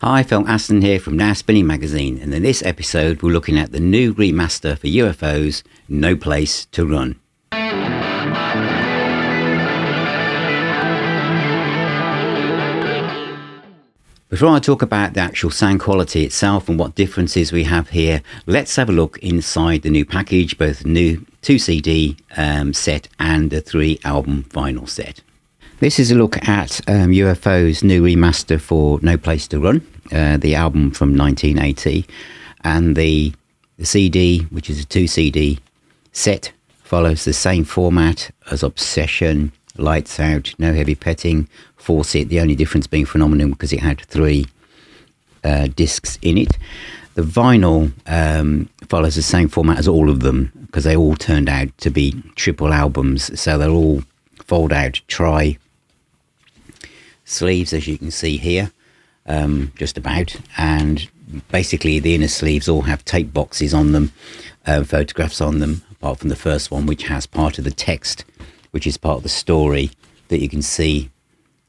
Hi, Phil Aston here from Now Spinning Magazine, and in this episode we're looking at the new remaster for UFOs, No Place to Run. Before I talk about the actual sound quality itself and what differences we have here, let's have a look inside the new package, both the new 2 CD set and the 3 album vinyl set. This is a look at UFO's new remaster for No Place to Run, the album from 1980, and the CD, which is a 2 CD set, follows the same format as Obsession, Lights Out, No Heavy Petting, Force It, the only difference being Phenomenon because it had 3 discs in it. The vinyl follows the same format as all of them because they all turned out to be triple albums, so they're all fold out tri sleeves, as you can see here, just about, and basically the inner sleeves all have tape boxes on them, photographs on them, apart from the first one, which has part of the text, which is part of the story that you can see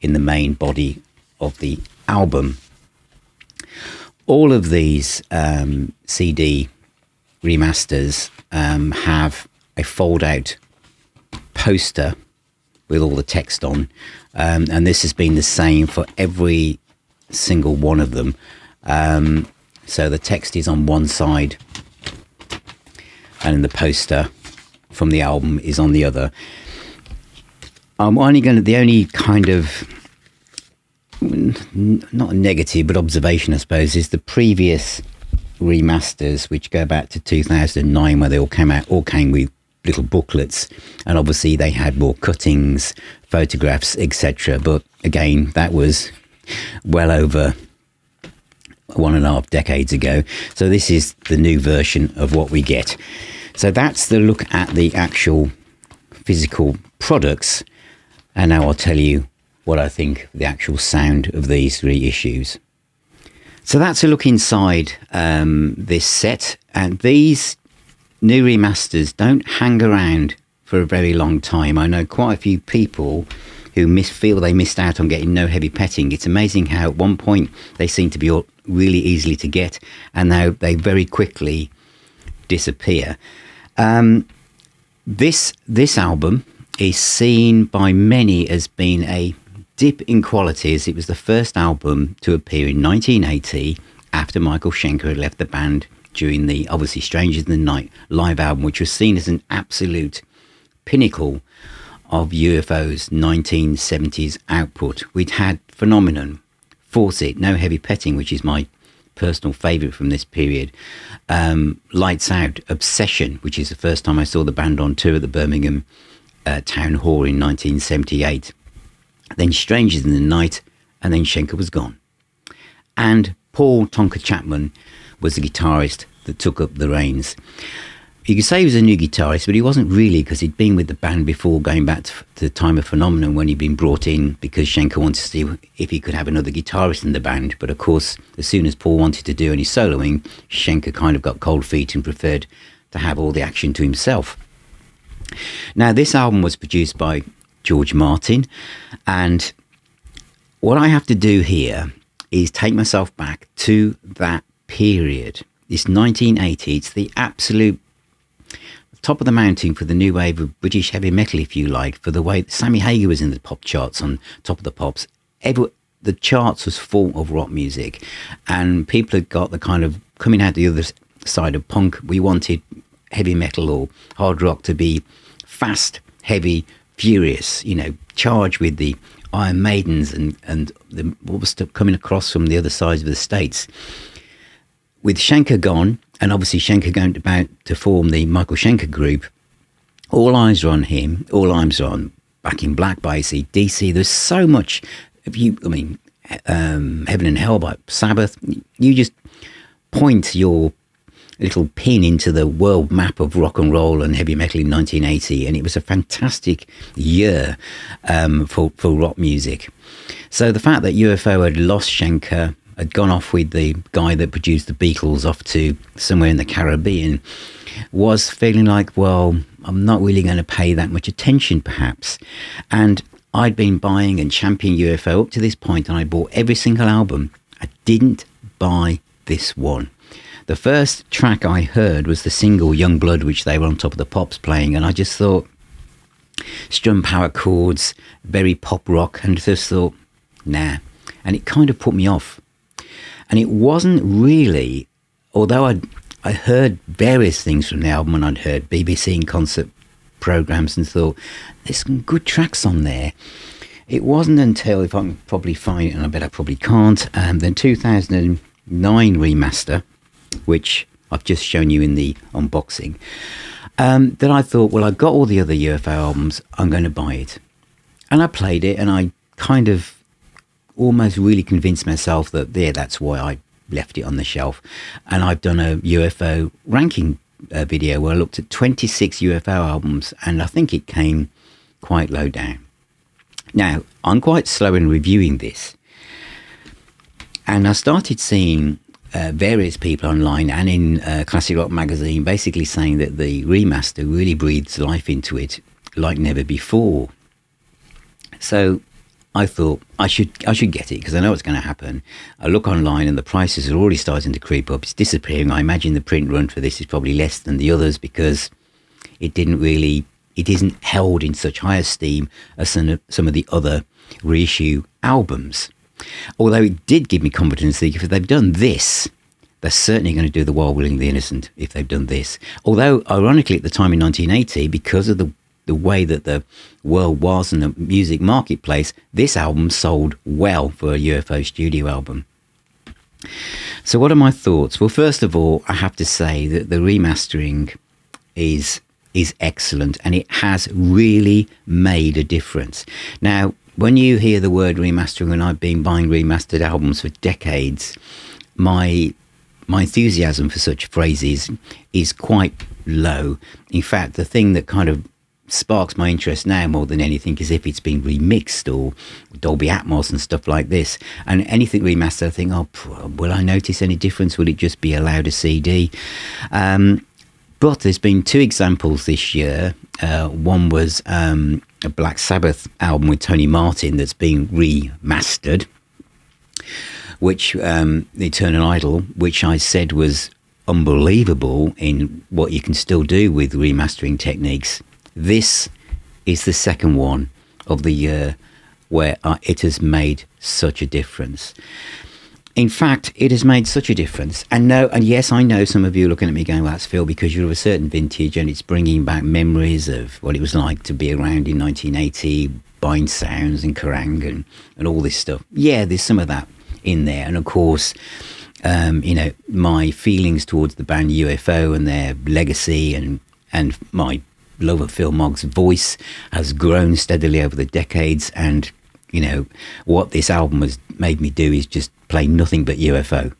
in the main body of the album. All of these CD remasters have a fold-out poster with all the text on, and this has been the same for every single one of them. So the text is on one side, and the poster from the album is on the other. I'm only going to, the only kind of, not a negative, but observation, I suppose, is the previous remasters, which go back to 2009, where they all came with little booklets, and obviously they had more cuttings, photographs, etc. But again, that was well over 1.5 decades ago. So this is the new version of what we get. So that's the look at the actual physical products. And now I'll tell you what I think of the actual sound of these reissues. So that's a look inside this set. And these new remasters don't hang around for a very long time. I know quite a few people who feel they missed out on getting No Heavy Petting. It's amazing how at one point they seem to be really easily to get, and now they very quickly disappear. This album is seen by many as being a dip in quality, as it was the first album to appear in 1980 after Michael Schenker had left the band during the, obviously, Strangers in the Night live album, which was seen as an absolute pinnacle of UFO's 1970s output. We'd had Phenomenon, Force It, No Heavy Petting, which is my personal favourite from this period, Lights Out, Obsession, which is the first time I saw the band on tour at the Birmingham Town Hall in 1978, then Strangers in the Night, and then Schenker was gone. And Paul Tonka Chapman was the guitarist that took up the reins. You could say he was a new guitarist, but he wasn't really, because he'd been with the band before, going back to the time of Phenomenon, when he'd been brought in because Schenker wanted to see if he could have another guitarist in the band. But of course, as soon as Paul wanted to do any soloing, Schenker kind of got cold feet and preferred to have all the action to himself. Now, this album was produced by George Martin, and what I have to do here is take myself back to that period. It's 1980. It's the absolute top of the mountain for the new wave of British heavy metal, if you like, for the way Sammy Hagar was in the pop charts, on top of the pops. The charts was full of rock music, and people had got the kind of coming out the other side of punk. We wanted heavy metal or hard rock to be fast, heavy, furious, charged with the Iron Maidens and what was coming across from the other sides of the States. With Schenker gone, and obviously Schenker going about to form the Michael Schenker group, all eyes are on him, all eyes are on Back in Black by AC/DC. There's so much Heaven and Hell by Sabbath. You just point your little pin into the world map of rock and roll and heavy metal in 1980, and it was a fantastic year for rock music. So the fact that UFO had lost Schenker, had gone off with the guy that produced the Beatles off to somewhere in the Caribbean, was feeling like, well, I'm not really going to pay that much attention perhaps. And I'd been buying and championing UFO up to this point, and I bought every single album I didn't buy this one. The first track I heard was the single Young Blood, which they were on Top of the Pops playing, and I just thought, strum power chords, very pop rock, and just thought, nah. And it kind of put me off. And it wasn't really, although I heard various things from the album, and I'd heard BBC in concert programs and thought, there's some good tracks on there. It wasn't until, if I can probably find it, and I bet I probably can't, then 2009 remaster, which I've just shown you in the unboxing, that I thought, well, I've got all the other UFO albums, I'm going to buy it. And I played it, and I kind of almost really convinced myself that, that's why I left it on the shelf. And I've done a UFO ranking video where I looked at 26 UFO albums, and I think it came quite low down. Now, I'm quite slow in reviewing this, and I started seeing various people online and in Classic Rock magazine basically saying that the remaster really breathes life into it like never before. So I thought I should get it, because I know what's going to happen. I look online and the prices are already starting to creep up. It's disappearing. I imagine the print run for this is probably less than the others, because it isn't held in such high esteem as some of the other reissue albums. Although it did give me confidence that if they've done this, they're certainly going to do The Wild, Willing, the Innocent if they've done this. Although, ironically, at the time in 1980, because of the way that the world was in the music marketplace, this album sold well for a UFO studio album. So what are my thoughts? Well, first of all, I have to say that the remastering is excellent, and it has really made a difference. Now, when you hear the word remastering, and I've been buying remastered albums for decades, my enthusiasm for such phrases is quite low. In fact, the thing that kind of sparks my interest now more than anything is if it's been remixed or Dolby Atmos and stuff like this. And anything remastered, I think, will I notice any difference? Will it just be a louder CD? But there's been two examples this year. One was a Black Sabbath album with Tony Martin that's been remastered, which The Eternal Idol, which I said was unbelievable in what you can still do with remastering techniques. This is the second one of the year where it has made such a difference. In fact, it has made such a difference. And yes, I know some of you are looking at me going, well, that's Phil, because you're of a certain vintage and it's bringing back memories of what it was like to be around in 1980, buying sounds and Kerrang and all this stuff. Yeah, there's some of that in there. And of course, my feelings towards the band UFO and their legacy and my love of Phil Mogg's voice has grown steadily over the decades. And, what this album has made me do is just play nothing but UFO.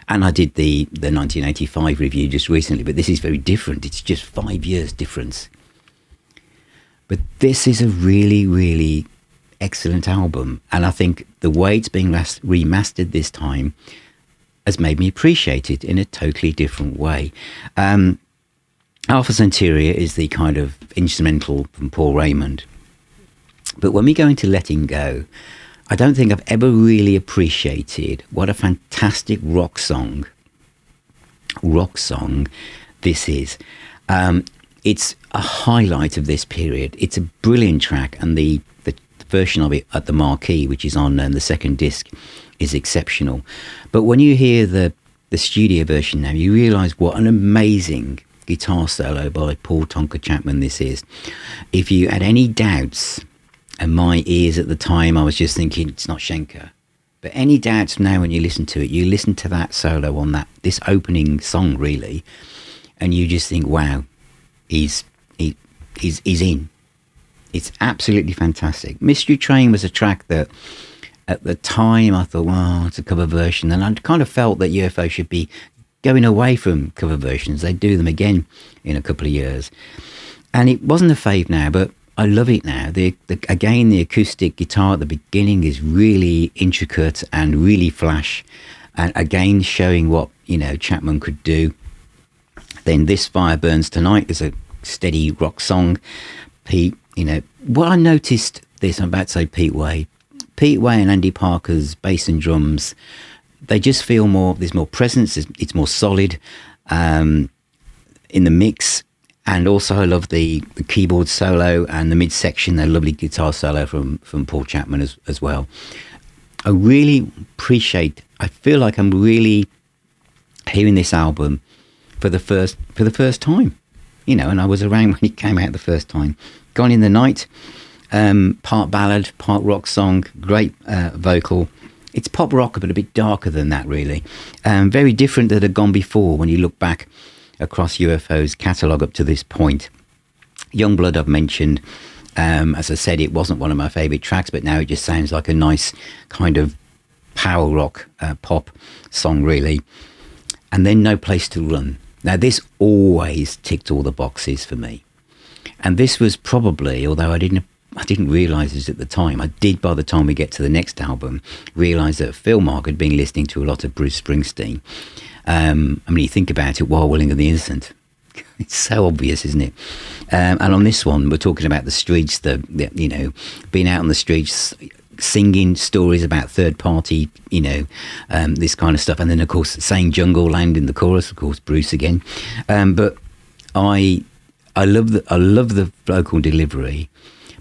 And I did the 1985 review just recently, but this is very different. It's just 5 years difference. But this is a really, really excellent album. And I think the way it's being remastered this time has made me appreciate it in a totally different way. Alpha Centauri is the kind of instrumental from Paul Raymond. But when we go into Letting Go, I don't think I've ever really appreciated what a fantastic rock song this is. It's a highlight of this period. It's a brilliant track, and the version of it at the Marquee, which is on the second disc, is exceptional. But when you hear the studio version now, you realise what an amazing guitar solo by Paul Tonka Chapman this is. If you had any doubts, and my ears at the time, I was just thinking, it's not Schenker. But any doubts now when you listen to it, you listen to that solo on this opening song, really, and you just think, wow, he's in. It's absolutely fantastic. Mystery Train was a track that, at the time, I thought, well, it's a cover version. And I kind of felt that UFO should be going away from cover versions. They do them again in a couple of years. And it wasn't a fave now, but I love it now. The acoustic guitar at the beginning is really intricate and really flash, and again showing what Chapman could do. Then This Fire Burns Tonight is a steady rock song. Pete, what I noticed this, I'm about to say Pete Way. Pete Way and Andy Parker's bass and drums, they just feel more, there's more presence, it's more solid in the mix. And also I love the keyboard solo and the midsection, the lovely guitar solo from Paul Chapman as well. I really appreciate, I feel like I'm really hearing this album for the first time, you know, and I was around when it came out the first time. Gone in the Night, part ballad, part rock song, great vocal. It's pop rock, but a bit darker than that, really. Very different that had gone before when you look back across UFO's catalogue up to this point. Youngblood I've mentioned. As I said, it wasn't one of my favourite tracks, but now it just sounds like a nice kind of power rock pop song, really. And then No Place to Run. Now, this always ticked all the boxes for me. And this was probably, although I didn't realise this at the time, I did by the time we get to the next album, realise that Phil Mark had been listening to a lot of Bruce Springsteen. I mean, you think about it, While Willing and the Innocent. It's so obvious, isn't it? And on this one, we're talking about the streets, you know, being out on the streets, singing stories about third party, you know, this kind of stuff. And then, of course, saying Jungle Land in the chorus, of course, Bruce again. But I love the vocal delivery,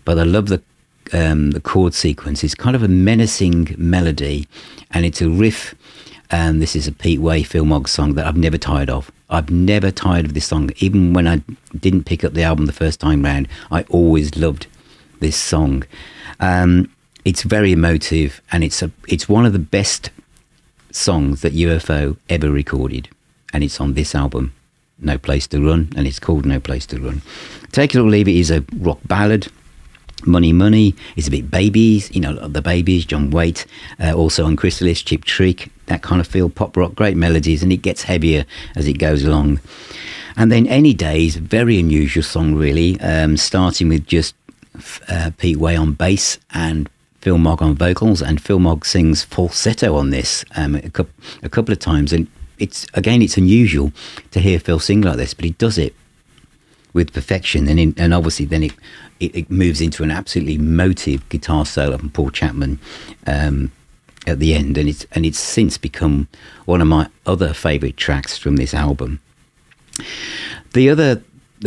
but I love the chord sequence. It's kind of a menacing melody, and it's a riff. This is a Pete Way, Phil Mogg song that I've never tired of. I've never tired of this song. Even when I didn't pick up the album the first time round, I always loved this song. It's very emotive, and it's one of the best songs that UFO ever recorded, and it's on this album, No Place to Run, and it's called No Place to Run. Take It or Leave It is a rock ballad. Money Money is a bit Babies, you know, the Babies, John Waite, also on Chrysalis, Cheap Trick, that kind of feel, pop rock, great melodies, and it gets heavier as it goes along. And then Any Days, very unusual song, really, starting with just Pete Way on bass and Phil Mogg on vocals, and Phil Mogg sings falsetto on this a couple of times, and it's unusual to hear Phil sing like this, but he does it with perfection, and obviously then it moves into an absolutely motive guitar solo from Paul Chapman at the end, and it's since become one of my other favourite tracks from this album.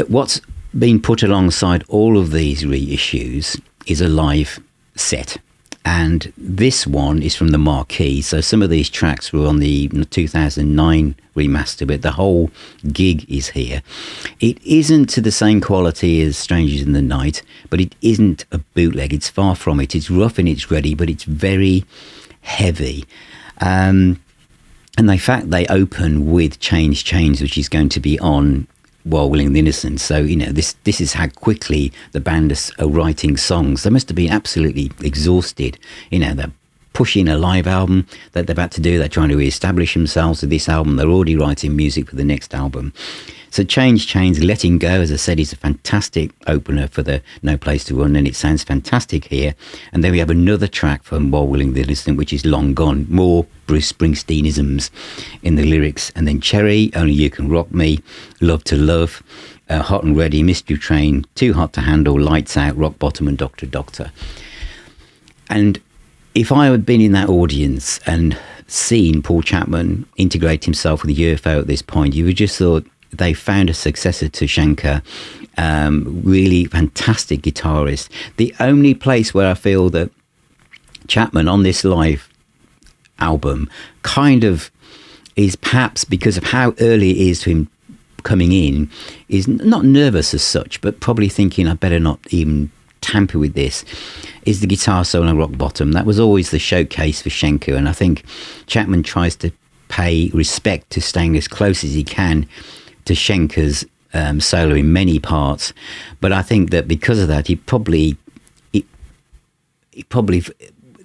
What's been put alongside all of these reissues is a live set, and this one is from the Marquee. So some of these tracks were on the 2009 remaster, but the whole gig is here. It isn't to the same quality as Strangers in the Night, but it isn't a bootleg. It's far from it. It's rough and it's ready, but it's very heavy. And in fact, they open with Change, which is going to be on While Willing and the Innocent. So, you know, this is how quickly the band are writing songs. They must have been absolutely exhausted. You know, they're pushing a live album that they're about to do. They're trying to re-establish themselves with this album. They're already writing music for the next album. So Change, Letting Go, as I said, is a fantastic opener for the No Place to Run, and it sounds fantastic here. And then we have another track from While Willing and the Innocent, which is Long Gone, more Bruce Springsteenisms in the lyrics. And then Cherry, Only You Can Rock Me, Love to Love, Hot and Ready, Mystery Train, Too Hot to Handle, Lights Out, Rock Bottom, and Doctor. And if I had been in that audience and seen Paul Chapman integrate himself with the UFO at this point, you would just thought they found a successor to Schenker, really fantastic guitarist. The only place where I feel that Chapman on this live album kind of is, perhaps because of how early it is to him coming in, is not nervous as such, but probably thinking I better not even tamper with this, is the guitar solo on Rock Bottom. That was always the showcase for Schenker, and I think Chapman tries to pay respect to staying as close as he can to Schenker's solo in many parts. But I think that because of that, he probably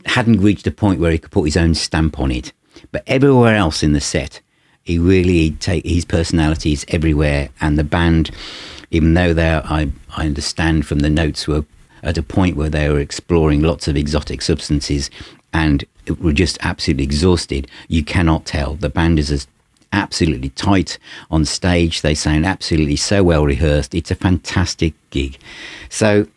hadn't reached a point where he could put his own stamp on it. But everywhere else in the set, he really his personality is everywhere, and the band, even though I understand from the notes, were at a point where they were exploring lots of exotic substances and were just absolutely exhausted, you cannot tell. The band is as absolutely tight on stage. They sound absolutely so well rehearsed. It's a fantastic gig. So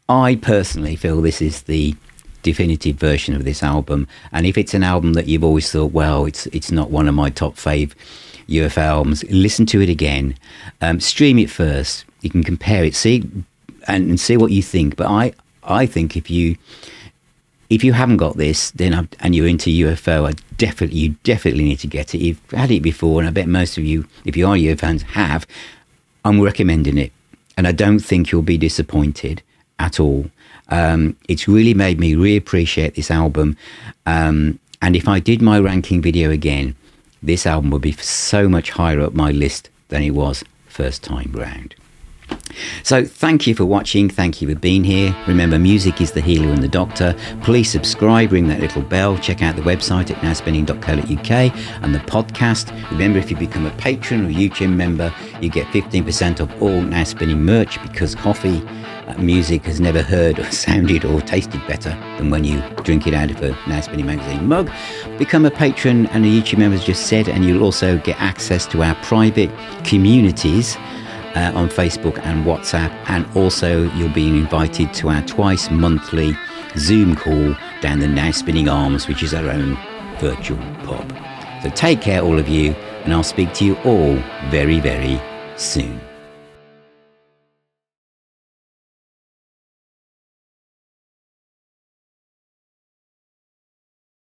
I personally feel this is the definitive version of this album. And if it's an album that you've always thought, well, it's not one of my top fave UFO albums, listen to it again. Stream it first. You can compare it, see and see what you think. But I think if you haven't got this, then and you're into UFO, you definitely need to get it. You've had it before, and I bet most of you, if you are UFO fans, have. I'm recommending it, and I don't think you'll be disappointed at all. It's really made me reappreciate this album, and if I did my ranking video again, this album would be so much higher up my list than it was first time round. So thank you for watching. Thank you for being here. Remember, music is the healer and the doctor. Please subscribe, ring that little bell. Check out the website at nowspinning.co.uk and the podcast. Remember, if you become a patron or YouTube member, you get 15% off all Now Spinning merch, because coffee music has never heard or sounded or tasted better than when you drink it out of a Now Spinning magazine mug. Become a patron and a YouTube member, as just said, and you'll also get access to our private communities on Facebook and WhatsApp, and also you'll be invited to our twice monthly Zoom call down the Now Spinning Arms, which is our own virtual pub. So take care, all of you, and I'll speak to you all very, very soon.